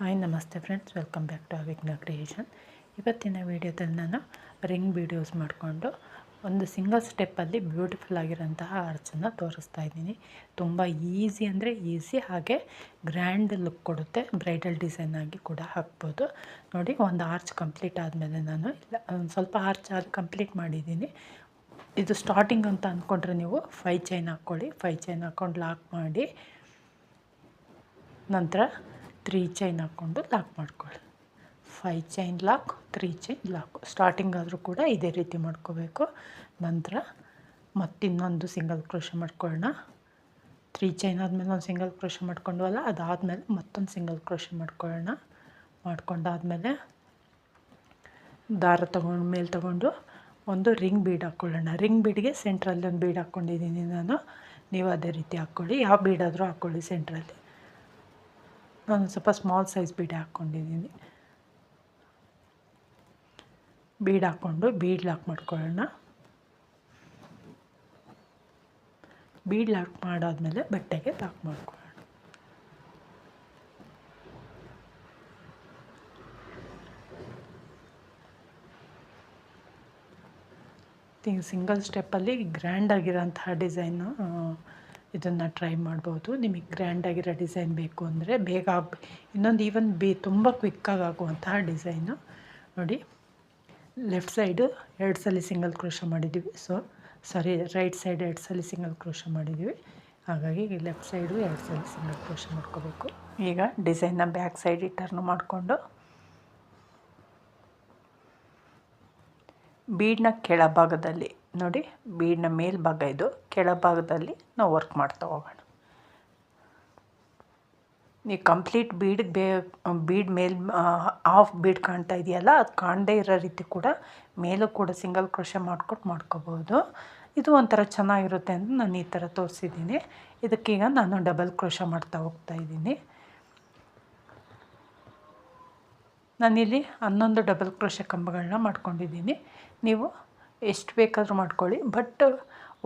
Hi ನಮಸ್ತೆ friends, welcome back to Avighna creation. ಇವತ್ತಿನ ವೀಡಿಯೋದಲ್ಲಿ ನಾನು ರಿಂಗ್ ವೀಡಿಯೋಸ್ ಮಾಡಿಕೊಂಡು ಒಂದು ಸಿಂಗಲ್ ಸ್ಟೆಪ್ಪಲ್ಲಿ ಬ್ಯೂಟಿಫುಲ್ ಆಗಿರೋಂತಹ ಆರ್ಚನ್ನು ತೋರಿಸ್ತಾ ಇದ್ದೀನಿ. ತುಂಬ ಈಸಿ ಅಂದರೆ ಈಸಿ, ಹಾಗೆ ಗ್ರ್ಯಾಂಡ್ ಲುಕ್ ಕೊಡುತ್ತೆ. ಬ್ರೈಡಲ್ ಡಿಸೈನ್ ಆಗಿ ಕೂಡ ಹಾಕ್ಬೋದು. ನೋಡಿ, ಒಂದು ಆರ್ಚ್ ಕಂಪ್ಲೀಟ್ ಆದಮೇಲೆ ನಾನು ಒಂದು ಸ್ವಲ್ಪ ಆರ್ಚ್ ಆಗಿ ಕಂಪ್ಲೀಟ್ ಮಾಡಿದ್ದೀನಿ. ಇದು ಸ್ಟಾರ್ಟಿಂಗ್ ಅಂತ ಅಂದ್ಕೊಂಡ್ರೆ ನೀವು 5 ಚೈನ್ ಹಾಕ್ಕೊಳ್ಳಿ. 5 ಚೈನ್ ಹಾಕ್ಕೊಂಡು ಲಾಕ್ ಮಾಡಿ, ನಂತರ 3 ಚೈನ್ ಹಾಕ್ಕೊಂಡು ಲಾಕ್ ಮಾಡ್ಕೊಳ್ಳಿ. 5 chain lock, 3 chain lock. Starting ಆದರೂ ಕೂಡ ಇದೇ ರೀತಿ ಮಾಡ್ಕೋಬೇಕು. ನಂತರ ಮತ್ತಿನ್ನೊಂದು ಸಿಂಗಲ್ ಕ್ರೋಶೆ ಮಾಡ್ಕೊಳ್ಳೋಣ. 3 ಚೈನ್ ಆದಮೇಲೆ ಒಂದು ಸಿಂಗಲ್ ಕ್ರೋಶೆ ಮಾಡ್ಕೊಂಡ್ವಲ್ಲ, ಅದಾದಮೇಲೆ ಮತ್ತೊಂದು ಸಿಂಗಲ್ ಕ್ರೋಶೆ ಮಾಡ್ಕೊಳ್ಳೋಣ. ಮಾಡ್ಕೊಂಡಾದಮೇಲೆ ದಾರ ಮೇಲೆ ತಗೊಂಡು ಒಂದು ರಿಂಗ್ ಬೀಡ್ ಹಾಕ್ಕೊಳ್ಳೋಣ. ರಿಂಗ್ ಬೀಡ್ಗೆ ಸೆಂಟ್ರಲ್ಲಿ ಒಂದು ಬೀಡ್ ಹಾಕ್ಕೊಂಡಿದ್ದೀನಿ ನಾನು. ನೀವು ಅದೇ ರೀತಿ ಹಾಕ್ಕೊಳ್ಳಿ, ಯಾವ ಬೀಡಾದರೂ ಹಾಕ್ಕೊಳ್ಳಿ. ಸೆಂಟ್ರಲ್ಲಿ ನಾನು ಸ್ವಲ್ಪ ಸ್ಮಾಲ್ ಸೈಜ್ ಬೀಡ್ ಹಾಕ್ಕೊಂಡಿದ್ದೀನಿ. ಬೀಡ್ ಹಾಕ್ಕೊಂಡು ಬೀಡ್ ಲಾಕ್ ಮಾಡ್ಕೊಳ್ಳೋಣ. ಬೀಡ್ ಲಾಕ್ ಮಾಡಾದಮೇಲೆ ಬಟ್ಟೆಗೆ ಲಾಕ್ ಮಾಡ್ಕೊಳ್ಳೋಣ. ಸಿಂಗಲ್ ಸ್ಟೆಪ್ಪಲ್ಲಿ ಗ್ರ್ಯಾಂಡಾಗಿರೋಂತಹ ಡಿಸೈನು ಇದನ್ನು ಟ್ರೈ ಮಾಡ್ಬೋದು. ನಿಮಗೆ ಗ್ರ್ಯಾಂಡಾಗಿರೋ ಡಿಸೈನ್ ಬೇಕು ಅಂದರೆ ಬೇಗ ಇನ್ನೊಂದು ಈವನ್ ತುಂಬ ಕ್ವಿಕ್ಕಾಗಿ ಆಗುವಂತಹ ಡಿಸೈನು. ನೋಡಿ, ಲೆಫ್ಟ್ ಸೈಡು 2 ಸಲ ಸಿಂಗಲ್ ಕ್ರೋಶ ಮಾಡಿದ್ದೀವಿ. ರೈಟ್ ಸೈಡ್ 2 ಸಲ ಸಿಂಗಲ್ ಕ್ರೋಶ ಮಾಡಿದ್ದೀವಿ. ಹಾಗಾಗಿ ಲೆಫ್ಟ್ ಸೈಡು 2 ಸಲ ಸಿಂಗಲ್ ಕ್ರೋಶ ಮಾಡ್ಕೋಬೇಕು. ಈಗ ಡಿಸೈನ್ನ ಬ್ಯಾಕ್ ಸೈಡ್ ಟರ್ನ್ ಮಾಡಿಕೊಂಡು ಬೀಡನ್ನ ಕೆಳಭಾಗದಲ್ಲಿ ನೋಡಿ, ಬೀಡನ್ನ ಮೇಲ್ಭಾಗ ಇದು, ಕೆಳಭಾಗದಲ್ಲಿ ನಾವು ವರ್ಕ್ ಮಾಡ್ತಾ ಹೋಗೋಣ. ನೀವು ಕಂಪ್ಲೀಟ್ ಬೀಡ್ ಮೇಲೆ ಹಾಫ್ ಬೀಡ್ ಕಾಣ್ತಾ ಇದೆಯಲ್ಲ, ಅದು ಕಾಣದೇ ಇರೋ ರೀತಿ ಕೂಡ ಮೇಲೂ ಕೂಡ ಸಿಂಗಲ್ ಕ್ರೋಶೆ ಮಾಡ್ಕೋಬೋದು. ಇದು ಒಂಥರ ಚೆನ್ನಾಗಿರುತ್ತೆ ಅಂತ ನಾನು ಈ ಥರ ತೋರಿಸಿದ್ದೀನಿ. ಇದಕ್ಕೀಗ ನಾನು ಡಬಲ್ ಕ್ರೋಶ ಮಾಡ್ತಾ ಹೋಗ್ತಾ ಇದ್ದೀನಿ. ನಾನಿಲ್ಲಿ 11 ಡಬಲ್ ಕ್ರೋಶೆ ಕಂಬಗಳನ್ನ ಮಾಡ್ಕೊಂಡಿದ್ದೀನಿ. ನೀವು ಎಷ್ಟು ಬೇಕಾದರೂ ಮಾಡ್ಕೊಳ್ಳಿ, ಬಟ್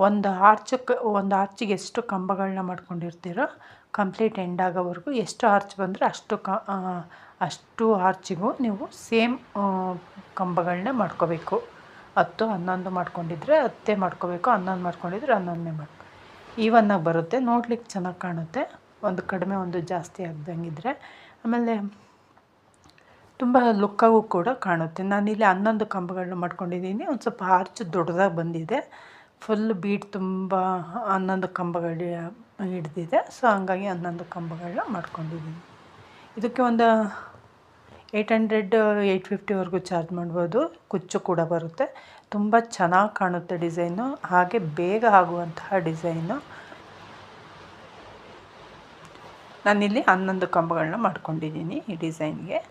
ಒಂದು ಆರ್ಚಿಗೆ ಎಷ್ಟು ಕಂಬಗಳನ್ನ ಮಾಡ್ಕೊಂಡಿರ್ತೀರೋ ಕಂಪ್ಲೀಟ್ ಎಂಡ್ ಆಗೋವರೆಗೂ ಎಷ್ಟು ಆರ್ಚ್ ಬಂದರೆ ಅಷ್ಟು ಆರ್ಚಿಗೂ ನೀವು ಸೇಮ್ ಕಂಬಗಳನ್ನ ಮಾಡ್ಕೋಬೇಕು. 10, 11 ಮಾಡ್ಕೊಂಡಿದ್ರೆ 10 ಮಾಡ್ಕೋಬೇಕು, 11 ಮಾಡ್ಕೊಂಡಿದ್ರೆ 11 ಮಾಡ್ಕೊ. ಈವನ್ನಾಗಿ ಬರುತ್ತೆ, ನೋಡ್ಲಿಕ್ಕೆ ಚೆನ್ನಾಗಿ ಕಾಣುತ್ತೆ. ಒಂದು ಕಡಿಮೆ ಒಂದು ಜಾಸ್ತಿ ಆಗ್ದಂಗಿದ್ರೆ ಆಮೇಲೆ ತುಂಬ ಲುಕ್ಕಾಗೂ ಕೂಡ ಕಾಣುತ್ತೆ. ನಾನಿಲ್ಲಿ 11 ಕಂಬಗಳನ್ನ ಮಾಡ್ಕೊಂಡಿದ್ದೀನಿ. ಒಂದು ಸ್ವಲ್ಪ ಆರ್ಚ್ ದೊಡ್ಡದಾಗಿ ಬಂದಿದೆ. ಫುಲ್ ಬೀಡ್ ತುಂಬ 11 ಕಂಬಗಳು ಹಿಡ್ದಿದೆ. ಹಂಗಾಗಿ 11 ಕಂಬಗಳನ್ನ ಮಾಡ್ಕೊಂಡಿದ್ದೀನಿ. ಇದಕ್ಕೆ ಒಂದು 800, 850ವರೆಗೂ ಚಾರ್ಜ್ ಮಾಡ್ಬೋದು. ಕುಚ್ಚು ಕೂಡ ಬರುತ್ತೆ. ತುಂಬ ಚೆನ್ನಾಗಿ ಕಾಣುತ್ತೆ ಡಿಸೈನು, ಹಾಗೆ ಬೇಗ ಆಗುವಂತಹ ಡಿಸೈನು. ನಾನಿಲ್ಲಿ 11 ಕಂಬಗಳನ್ನ ಮಾಡ್ಕೊಂಡಿದ್ದೀನಿ ಈ ಡಿಸೈನ್ಗೆ.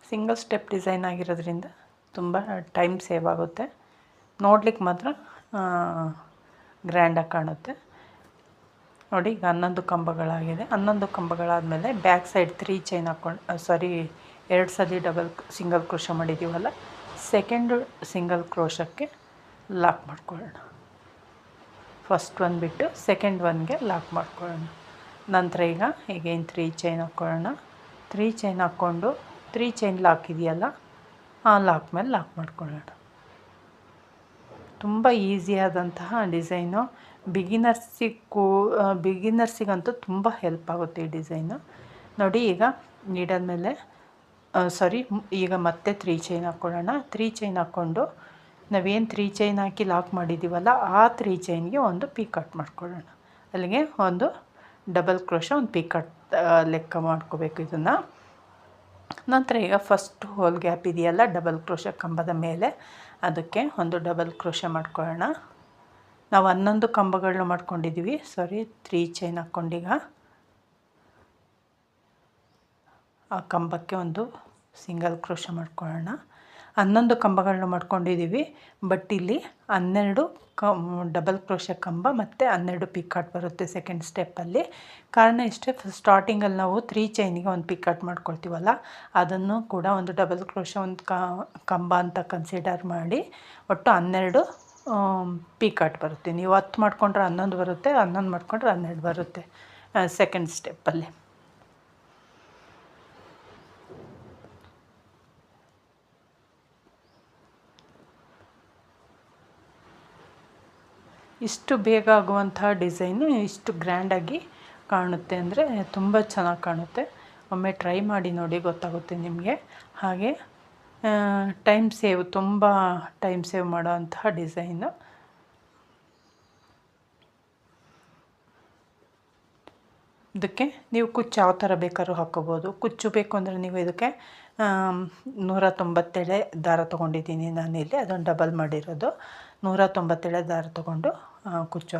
ಸಿಂಗಲ್ ಸ್ಟೆಪ್ ಡಿಸೈನ್ ಆಗಿರೋದ್ರಿಂದ ತುಂಬ ಟೈಮ್ ಸೇವ್ ಆಗುತ್ತೆ. ನೋಡ್ಲಿಕ್ಕೆ ಮಾತ್ರ ಗ್ರ್ಯಾಂಡಾಗಿ ಕಾಣುತ್ತೆ. ನೋಡಿ, ಈಗ 11 ಕಂಬಗಳಾಗಿದೆ. 11 ಕಂಬಗಳಾದಮೇಲೆ ಬ್ಯಾಕ್ ಸೈಡ್ 3 ಚೈನ್ ಹಾಕ್ಕೊಂಡು 2 ಸಲ ಸಿಂಗಲ್ ಕ್ರೋಶ ಮಾಡಿದ್ದೀವಲ್ಲ, ಸೆಕೆಂಡು ಸಿಂಗಲ್ ಕ್ರೋಶಕ್ಕೆ ಲಾಕ್ ಮಾಡ್ಕೊಳ್ಳೋಣ. ಫಸ್ಟ್ ಒಂದು ಬಿಟ್ಟು ಸೆಕೆಂಡ್ ಒನ್ಗೆ ಲಾಕ್ ಮಾಡ್ಕೊಳ್ಳೋಣ. ನಂತರ ಈಗ 3 ಚೈನ್ ಹಾಕ್ಕೊಳ್ಳೋಣ. 3 ಚೈನ್ ಹಾಕ್ಕೊಂಡು 3 ಚೈನ್ ಲಾಕ್ ಇದೆಯಲ್ಲ, ಆ ಲಾಕ್ ಮೇಲೆ ಲಾಕ್ ಮಾಡ್ಕೊಳ್ಳೋಣ. ತುಂಬ ಈಸಿಯಾದಂತಹ ಡಿಸೈನು. ಬಿಗಿನರ್ಸಿಗಂತೂ ತುಂಬ ಹೆಲ್ಪ್ ಆಗುತ್ತೆ ಈ ಡಿಸೈನು. ನೋಡಿ, ಈಗ ನೀಡಲ್ ಮೇಲೆ ಈಗ ಮತ್ತೆ 3 ಚೈನ್ ಹಾಕ್ಕೊಳ್ಳೋಣ. 3 ಚೈನ್ ಹಾಕ್ಕೊಂಡು ನಾವೇನು 3 ಚೈನ್ ಹಾಕಿ ಲಾಕ್ ಮಾಡಿದ್ದೀವಲ್ಲ, ಆ 3 ಚೈನ್ಗೆ ಒಂದು ಪೀಕಾಟ್ ಮಾಡ್ಕೊಳ್ಳೋಣ. ಅಲ್ಲಿಗೆ ಒಂದು ಡಬಲ್ ಕ್ರೋಶ, ಒಂದು ಪೀಕಾಟ್ ಲೆಕ್ಕ ಮಾಡ್ಕೋಬೇಕು ಇದನ್ನು. ನಂತರ ಈಗ ಫಸ್ಟ್ ಹೋಲ್ ಗ್ಯಾಪ್ ಇದೆಯಲ್ಲ ಡಬಲ್ ಕ್ರೋಶ ಕಂಬದ ಮೇಲೆ, ಅದಕ್ಕೆ ಒಂದು ಡಬಲ್ ಕ್ರೋಶ ಮಾಡ್ಕೊಳ್ಳೋಣ. ನಾವು 11 ಕಂಬಗಳನ್ನ ಮಾಡ್ಕೊಂಡಿದ್ದೀವಿ. 3 ಚೈನ್ ಹಾಕ್ಕೊಂಡೀಗ ಆ ಕಂಬಕ್ಕೆ ಒಂದು ಸಿಂಗಲ್ ಕ್ರೋಶ ಮಾಡ್ಕೊಳ್ಳೋಣ. 11 ಕಂಬಗಳನ್ನ ಮಾಡ್ಕೊಂಡಿದ್ದೀವಿ, ಬಟ್ ಇಲ್ಲಿ 12 ಡಬಲ್ ಕ್ರೋಶ ಕಂಬ ಮತ್ತು 12 ಪಿಕಾಟ್ ಬರುತ್ತೆ ಸೆಕೆಂಡ್ ಸ್ಟೆಪ್ಪಲ್ಲಿ. ಕಾರಣ ಇಷ್ಟೇ, ಸ್ಟಾರ್ಟಿಂಗಲ್ಲಿ ನಾವು 3 ಚೈನಿಗೆ ಒಂದು ಪಿಕಾಟ್ ಮಾಡ್ಕೊಳ್ತೀವಲ್ಲ, ಅದನ್ನು ಕೂಡ ಒಂದು ಡಬಲ್ ಕ್ರೋಶ ಒಂದು ಕಂಬ ಅಂತ ಕನ್ಸಿಡರ್ ಮಾಡಿ ಒಟ್ಟು 12 ಪಿಕಾಟ್ ಬರುತ್ತೆ. ನೀವು 10 ಮಾಡಿಕೊಂಡ್ರೆ 11 ಬರುತ್ತೆ, 11 ಮಾಡಿಕೊಂಡ್ರೆ 12 ಬರುತ್ತೆ ಸೆಕೆಂಡ್ ಸ್ಟೆಪ್ಪಲ್ಲಿ. ಇಷ್ಟು ಬೇಗ ಆಗುವಂಥ ಡಿಸೈನು ಇಷ್ಟು ಗ್ರ್ಯಾಂಡಾಗಿ ಕಾಣುತ್ತೆ ಅಂದರೆ ತುಂಬ ಚೆನ್ನಾಗಿ ಕಾಣುತ್ತೆ. ಒಮ್ಮೆ ಟ್ರೈ ಮಾಡಿ ನೋಡಿ, ಗೊತ್ತಾಗುತ್ತೆ ನಿಮಗೆ. ಹಾಗೆ ತುಂಬ ಟೈಮ್ ಸೇವ್ ಮಾಡೋವಂತಹ ಡಿಸೈನು. ಇದಕ್ಕೆ ನೀವು ಕುಚ್ಚು ಯಾವ ಥರ ಬೇಕಾದ್ರೂ ಹಾಕ್ಕೋಬೋದು. ಕುಚ್ಚು ಬೇಕು ಅಂದರೆ ನೀವು ಇದಕ್ಕೆ 190 ಎಳೆ ದಾರ ತೊಗೊಂಡಿದ್ದೀನಿ ನಾನಿಲ್ಲಿ, ಅದನ್ನು ಡಬಲ್ ಮಾಡಿರೋದು. 190 ಎಳೆ ದಾರ ತೊಗೊಂಡು ಕುಚ್ಚು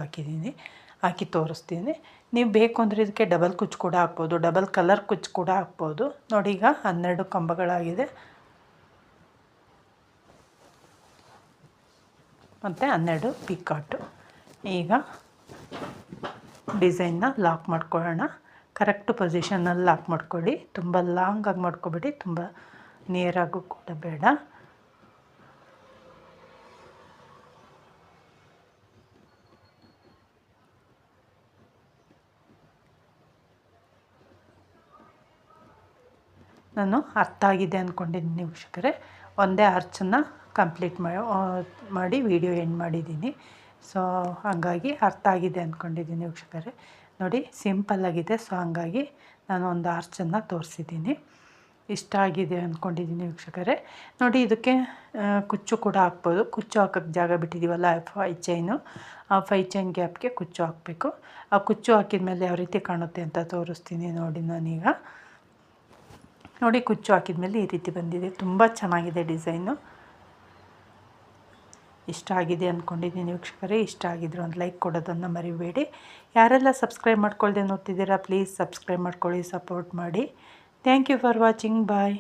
ಹಾಕಿ ತೋರಿಸ್ತೀನಿ. ನೀವು ಬೇಕು ಅಂದರೆ ಇದಕ್ಕೆ ಡಬಲ್ ಕುಚ್ಚು ಕೂಡ ಹಾಕ್ಬೋದು, ಡಬಲ್ ಕಲರ್ ಕುಚ್ಚು ಕೂಡ ಹಾಕ್ಬೋದು. ನೋಡಿ, ಈಗ 12 ಕಂಬಗಳಾಗಿದೆ ಮತ್ತು 12 ಪಿಕಾಟು. ಈಗ ಡಿಸೈನ್ನ ಲಾಕ್ ಮಾಡ್ಕೊಳ್ಳೋಣ. ಕರೆಕ್ಟ್ ಪೊಸಿಷನಲ್ಲಿ ಲಾಕ್ ಮಾಡ್ಕೊಳ್ಳಿ. ತುಂಬ ಲಾಂಗಾಗಿ ಮಾಡ್ಕೊಬೇಡಿ, ತುಂಬ ನಿಯರಾಗೂ ಕೂಡ ಬೇಡ. ನಾನು ಅರ್ಥ ಆಗಿದೆ ಅಂದ್ಕೊಂಡಿದ್ದೀನಿ ವೀಕ್ಷಕರೇ. ಒಂದೇ ಆರ್ಚನ್ನು ಕಂಪ್ಲೀಟ್ ಮಾಡಿ ವಿಡಿಯೋ ಎಂಡ್ ಮಾಡಿದ್ದೀನಿ. ಸೊ ಹಾಗಾಗಿ ಅರ್ಥ ಆಗಿದೆ ಅಂದ್ಕೊಂಡಿದ್ದೀನಿ ವೀಕ್ಷಕರೇ. ನೋಡಿ, ಸಿಂಪಲ್ಲಾಗಿದೆ. ಸೊ ಹಾಗಾಗಿ ನಾನು ಒಂದು ಆರ್ಚನ್ನು ತೋರಿಸಿದ್ದೀನಿ. ಇಷ್ಟ ಆಗಿದೆ ಅಂದ್ಕೊಂಡಿದ್ದೀನಿ ವೀಕ್ಷಕರೇ. ನೋಡಿ, ಇದಕ್ಕೆ ಕುಚ್ಚು ಕೂಡ ಹಾಕ್ಬೋದು. ಕುಚ್ಚು ಹಾಕೋಕ್ಕೆ ಜಾಗ ಬಿಟ್ಟಿದ್ದೀವಲ್ಲ, 5 ಚೈನು, ಆ 5 ಚೈನ್ ಗ್ಯಾಪ್ಗೆ ಕುಚ್ಚು ಹಾಕಬೇಕು. ಆ ಕುಚ್ಚು ಹಾಕಿದ ಮೇಲೆ ಯಾವ ರೀತಿ ಕಾಣುತ್ತೆ ಅಂತ ತೋರಿಸ್ತೀನಿ ನೋಡಿ. ನಾನೀಗ ನೋಡಿ, ಕುಚ್ಚು ಹಾಕಿದ ಮೇಲೆ ಈ ರೀತಿ ಬಂದಿದೆ. ತುಂಬ ಚೆನ್ನಾಗಿದೆ ಡಿಸೈನು. ಇಷ್ಟ ಆಗಿದೆ ಅಂದ್ಕೊಂಡಿದ್ದೀನಿ ವೀಕ್ಷಕರೇ. ಇಷ್ಟ ಆಗಿದ್ರೆ ಒಂದು ಲೈಕ್ ಕೊಡೋದನ್ನು ಮರಿಬೇಡಿ. ಯಾರೆಲ್ಲ ಸಬ್ಸ್ಕ್ರೈಬ್ ಮಾಡ್ಕೊಳ್ದೆ ನೋಡ್ತಿದ್ದೀರಾ, ಪ್ಲೀಸ್ ಸಬ್ಸ್ಕ್ರೈಬ್ ಮಾಡ್ಕೊಳ್ಳಿ, ಸಪೋರ್ಟ್ ಮಾಡಿ. Thank you for watching. Bye.